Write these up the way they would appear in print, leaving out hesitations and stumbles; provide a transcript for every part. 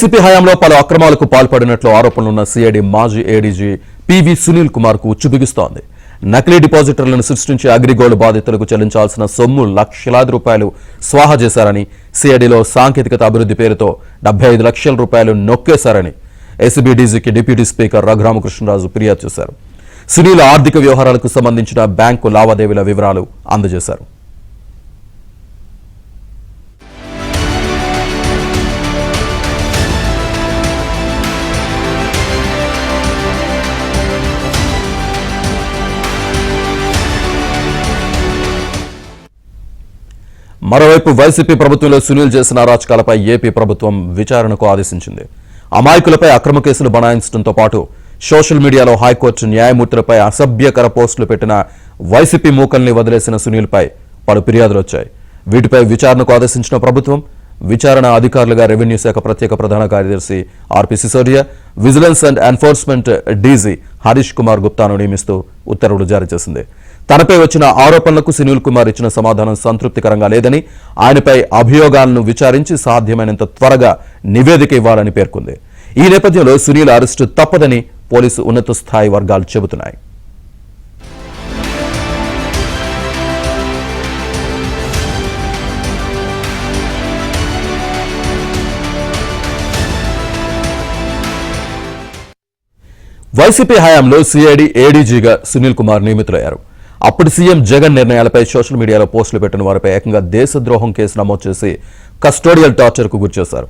YCP హయాంలో పలు అక్రమాలకు పాల్పడినట్లు ఆరోపణలున్న సిఐడి మాజీ ఏడీజీ పివి సునీల్ కుమార్ కు ఉచ్చు బిగుస్తోంది. నకిలీ డిపాజిటర్లను సృష్టించి అగ్రిగోల్డ్ బాధితులకు చెల్లించాల్సిన సొమ్ము లక్షలాది రూపాయలు స్వాహా చేశారని, సిఐడిలో సాంకేతికత అభివృద్ధి పేరుతో 75 లక్షల రూపాయలు నొక్కేశారని ఏసీబీ డీజీకి డిప్యూటీ స్పీకర్ రఘురామకృష్ణరాజు ఫిర్యాదు చేశారు. సునీల్ ఆర్థిక వ్యవహారాలకు సంబంధించిన బ్యాంకు లావాదేవీల వివరాలు అందజేశారు. మరోవైపు వైసీపీ ప్రభుత్వంలో సునీల్ చేసిన అరాచకాలపై ఏపీ ప్రభుత్వం విచారణకు ఆదేశించింది. అమాయకులపై అక్రమ కేసులు బనాయించడంతో పాటు సోషల్ మీడియాలో హైకోర్టు న్యాయమూర్తులపై అసభ్యకర పోస్టులు పెట్టిన వైసీపీ మూకల్ని వదిలేసిన సునీల్పై పలు ఫిర్యాదులు వచ్చాయి. వీటిపై విచారణకు ఆదేశించిన ప్రభుత్వం విచారణ అధికారులుగా రెవెన్యూ శాఖ ప్రత్యేక ప్రధాన కార్యదర్శి RP Sisodia, vigilance and enforcement DG Harish Kumar గుప్తాను నియమిస్తూ ఉత్తర్వులు జారీ చేసింది. తనపై వచ్చిన ఆరోపణలకు సునీల్ కుమార్ ఇచ్చిన సమాధానం సంతృప్తికరంగా లేదని, ఆయనపై అభియోగాలను విచారించి సాధ్యమైనంత త్వరగా నివేదిక ఇవ్వాలని పేర్కొంది. ఈ నేపథ్యంలో సునీల్ అరెస్టు తప్పదని పోలీసు ఉన్నత స్థాయి వర్గాలు చెబుతున్నాయి. వైసీపీ హయాంలో సిఐడి ఏడీజీగా సునీల్ కుమార్ నియమితులయ్యారు. అప్పుడు సీఎం జగన్ నిర్ణయాలపై సోషల్ మీడియాలో పోస్టులు పెట్టిన వారిపై ఏకంగా దేశద్రోహం కేసు నమోదు చేసి కస్టోడియల్ టార్చర్కు గురిచేశారు.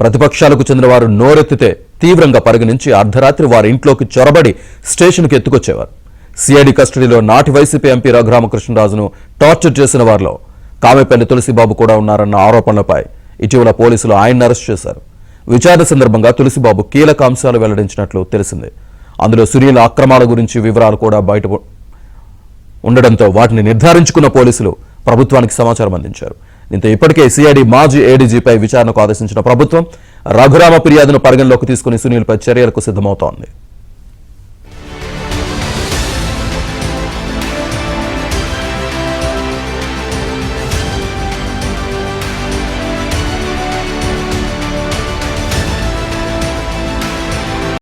ప్రతిపక్షాలకు చెందిన వారు నోరెత్తితే తీవ్రంగా పరిగణించి అర్ధరాత్రి వారి ఇంట్లోకి చొరబడి స్టేషన్కు ఎత్తుకొచ్చేవారు. సిఐడి కస్టడీలో నాటి వైసీపీ ఎంపీ రఘురామకృష్ణరాజును టార్చర్ చేసిన వారిలో కామెపల్లి తులసిబాబు కూడా ఉన్నారన్న ఆరోపణలపై ఇటీవల పోలీసులు ఆయన్ని అరెస్ట్ చేశారు. విచారణ సందర్భంగా తులసిబాబు కీలక అంశాలు వెల్లడించినట్లు తెలిసింది. అందులో సునీల్ అక్రమాల గురించి వివరాలు కూడా బయట ఉండడంతో వాటిని నిర్ధారించుకున్న పోలీసులు ప్రభుత్వానికి సమాచారం అందించారు. దీంతో ఇప్పటికే సిఐడి మాజీ ఏడీజీపై విచారణకు ఆదేశించిన ప్రభుత్వం రఘురామ ఫిర్యాదును పరిగణలోకి తీసుకుని సునీల్పై చర్యలకు సిద్ధమవుతోంది.